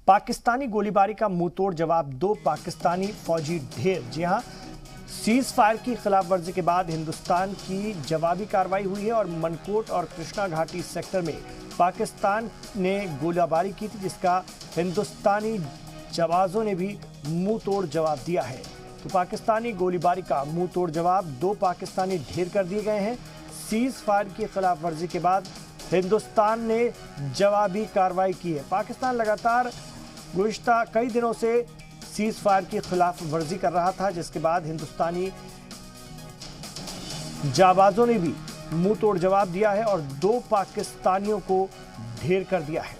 पाकिस्तानी गोलीबारी का मुंहतोड़ जवाब, 2 पाकिस्तानी फौजी ढेर। जी हां, सीज फायर की खिलाफ वर्जी के बाद हिंदुस्तान की जवाबी कार्रवाई हुई है और मनकोट और कृष्णा घाटी सेक्टर में पाकिस्तान ने गोलीबारी की थी, जिसका हिंदुस्तानी जवानों ने भी मुंहतोड़ जवाब दिया है। तो पाकिस्तानी गोलीबारी का मुंहतोड़ जवाब, 2 पाकिस्तानी ढेर कर दिए गए हैं। सीज फायर की खिलाफ वर्जी के बाद हिंदुस्तान ने जवाबी कार्रवाई की है। पाकिस्तान लगातार गुज़िश्ता कई दिनों से सीज फायर की खिलाफ वर्जी कर रहा था, जिसके बाद हिंदुस्तानी जाबाजों ने भी मुंहतोड़ जवाब दिया है और 2 पाकिस्तानियों को ढेर कर दिया है।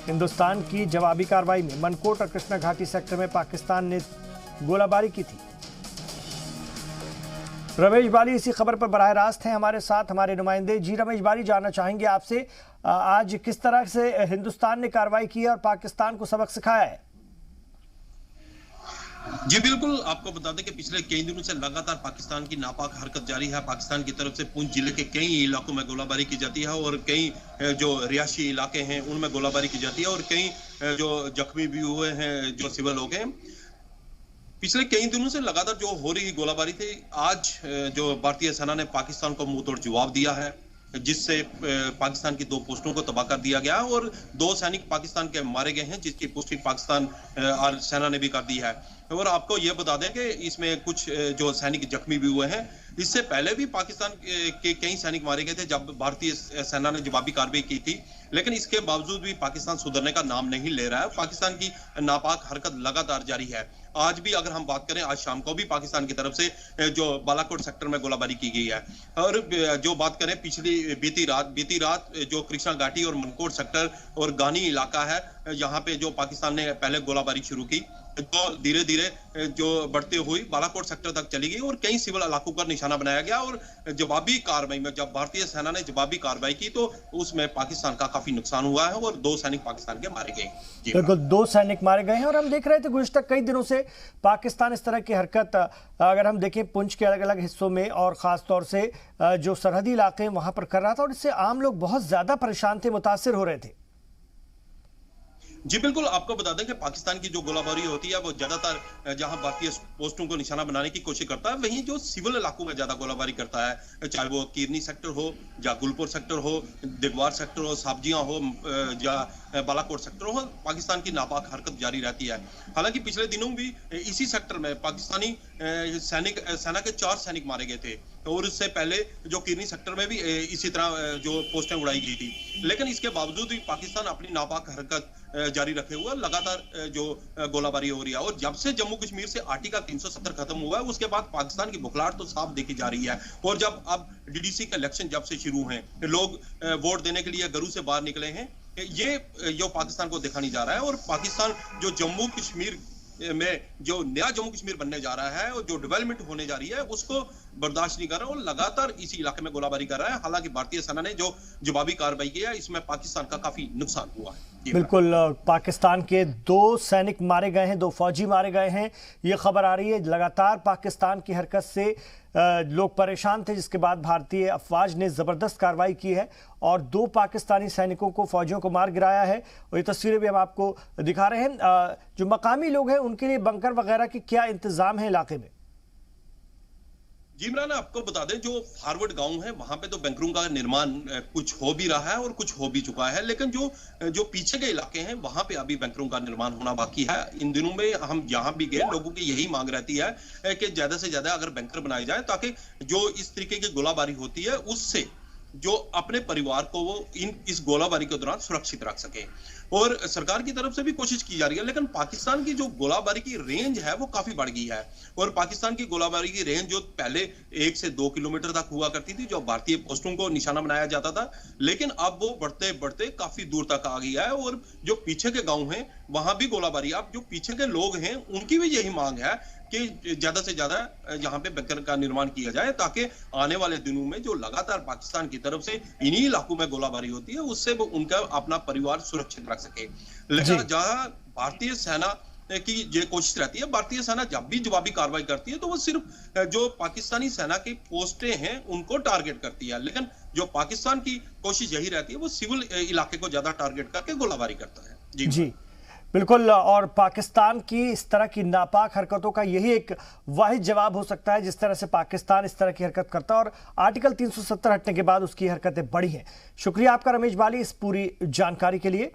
हिंदुस्तान की जवाबी कार्रवाई में मनकोट और कृष्णा घाटी सेक्टर में पाकिस्तान ने गोलाबारी की थी। रमेश बाली इसी खबर पर बराह रास्त हैं हमारे साथ, हमारे नुमाइंदे। जी रमेश बाली, जानना चाहेंगे आपसे आज किस तरह से हिंदुस्तान ने कार्रवाई की है और पाकिस्तान को सबक सिखाया है? जी बिल्कुल, आपको बता दें कि पिछले कई दिनों से लगातार पाकिस्तान की नापाक हरकत जारी है। पाकिस्तान की तरफ से पुंछ जिले के कई इलाकों में गोलाबारी की जाती है और कई जो रिहायशी इलाके हैं उनमें गोलाबारी की जाती है और कई जो जख्मी भी हुए हैं जो सिविल लोग हैं। पिछले कई दिनों से लगातार जो हो रही गोलाबारी थी, आज जो भारतीय सेना ने पाकिस्तान को मुंहतोड़ जवाब दिया है, जिससे पाकिस्तान की 2 पोस्टों को तबाह कर दिया गया और 2 सैनिक पाकिस्तान के मारे गए हैं, जिसकी पुष्टि पाकिस्तान और सेना ने भी कर दी है। और आपको यह बता दें कि इसमें कुछ जो सैनिक जख्मी भी हुए हैं। इससे पहले भी पाकिस्तान के कई सैनिक मारे गए थे जब भारतीय सेना ने जवाबी कार्रवाई की थी, लेकिन इसके बावजूद भी पाकिस्तान सुधरने का नाम नहीं ले रहा है। पाकिस्तान की नापाक हरकत लगातार जारी है। आज भी अगर हम बात करें, आज शाम को भी पाकिस्तान की तरफ से जो बालाकोट सेक्टर में गोलाबारी की गई है। और जो बात करें बीती रात जो कृष्णा घाटी और मनकोट सेक्टर और गानी इलाका है, यहाँ पे जो पाकिस्तान ने पहले गोलाबारी शुरू की, तो धीरे धीरे जो बढ़ते हुई बालाकोट सेक्टर तक चली गई और कई सिविल इलाकों पर निशाना बनाया गया। और जवाबी कार्रवाई में जब भारतीय सेना ने जवाबी कार्रवाई की तो उसमें पाकिस्तान का काफी नुकसान हुआ है और 2 सैनिक पाकिस्तान के मारे गए। बिल्कुल, 2 सैनिक मारे गए हैं। और हम देख रहे थे गुज़िश्ता कई दिनों से पाकिस्तान इस तरह की हरकत, अगर हम देखें पुंछ के अलग अलग हिस्सों में और खास तौर से जो सरहदी इलाके हैं वहां पर कर रहा था और इससे आम लोग बहुत ज्यादा परेशान थे, मुतासिर हो रहे थे। जी बिल्कुल, आपको बता दें कि पाकिस्तान की जो गोलाबारी होती है वो ज्यादातर जहां भारतीय पोस्टों को निशाना बनाने की कोशिश करता है, वहीं जो सिविल इलाकों में ज्यादा गोलाबारी करता है, चाहे वो किरनी सेक्टर हो या गुलपुर सेक्टर हो, दिगवार सेक्टर हो, साबजियां हो या बालाकोट सेक्टर हो, पाकिस्तान की नापाक हरकत जारी रहती है। हालांकि पिछले दिनों भी इसी सेक्टर में पाकिस्तानी सेना के 4 सैनिक मारे गए थे और इससे पहले जो किरनी सेक्टर में भी इसी तरह जो पोस्टें उड़ाई गई थी। लेकिन इसके बावजूद भी पाकिस्तान अपनी नापाक हरकत जारी रखे हुआ लगातार जो गोलाबारी हो रही है। और जब से जम्मू कश्मीर से आर्टिकल 370 खत्म हुआ है, उसके बाद पाकिस्तान की बुखलाहट तो साफ देखी जा रही है। और जब अब डीडीसी का इलेक्शन जब से शुरू हैं, लोग वोट देने के लिए घरों से बाहर निकले हैं, ये जो पाकिस्तान को देखा नहीं जा रहा है। और पाकिस्तान जो जम्मू कश्मीर में जो नया जम्मू कश्मीर बनने जा रहा है और जो डेवलपमेंट होने जा रही है, उसको बर्दाश्त नहीं कर रहा और लगातार इसी इलाके में गोलाबारी कर रहा है। हालांकि भारतीय सेना ने जो जवाबी कार्रवाई की है, इसमें पाकिस्तान का काफी नुकसान हुआ है। बिल्कुल, पाकिस्तान के 2 सैनिक मारे गए हैं, 2 फौजी मारे गए हैं, ये खबर आ रही है। लगातार पाकिस्तान की हरकत से लोग परेशान थे, जिसके बाद भारतीय अफवाज ने ज़बरदस्त कार्रवाई की है और 2 पाकिस्तानी सैनिकों को, फौजियों को मार गिराया है। और ये तस्वीरें भी हम आपको दिखा रहे हैं। जो मकामी लोग हैं उनके लिए बंकर वगैरह के क्या इंतजाम है इलाके में? जी इमरान, आपको बता दें जो फॉरवर्ड गांव है वहां पे तो बैंकरों का निर्माण कुछ हो भी रहा है और कुछ हो भी चुका है, लेकिन जो पीछे के इलाके हैं वहां पे अभी बैंकरों का निर्माण होना बाकी है। इन दिनों में हम जहां भी गए, लोगों की यही मांग रहती है कि ज्यादा से ज्यादा अगर बैंकर बनाए जाए, ताकि जो इस तरीके की गोलाबारी होती है उससे जो अपने परिवार को वो इस गोलाबारी के दौरान सुरक्षित रख सके। और सरकार की तरफ से भी कोशिश की जा रही है, लेकिन पाकिस्तान की जो गोलाबारी की रेंज है वो काफी बढ़ गई है। और पाकिस्तान की गोलाबारी की रेंज जो पहले 1 से 2 किलोमीटर तक हुआ करती थी, जो भारतीय पोस्टों को निशाना बनाया जाता था, लेकिन अब वो बढ़ते बढ़ते काफी दूर तक आ गई है। और जो पीछे के गांव हैं वहां भी गोलाबारी, अब जो पीछे के लोग हैं उनकी भी यही मांग है कि ज्यादा से ज्यादा यहाँ पे बैंकर का निर्माण किया जाए, ताकि आने वाले दिनों में जो लगातार पाकिस्तान की तरफ से इन्हीं इलाकों में गोलाबारी होती है, उससे वो उनका अपना परिवार सुरक्षित रख सके। लेकिन जहां भारतीय सेना की ये कोशिश रहती है। भारतीय सेना जब भी जवाबी कार्रवाई करती है तो वो सिर्फ जो पाकिस्तानी सेना की पोस्टें हैं उनको टारगेट करती है, लेकिन जो पाकिस्तान की कोशिश यही रहती है वो सिविल इलाके को ज्यादा टारगेट करके गोलाबारी करता है। जी बिल्कुल। और पाकिस्तान की इस तरह की नापाक हरकतों का यही एक वाहिद जवाब हो सकता है जिस तरह से पाकिस्तान इस तरह की हरकत करता है और आर्टिकल 370 हटने के बाद उसकी हरकतें बढ़ी हैं। शुक्रिया आपका रमेश बाली इस पूरी जानकारी के लिए।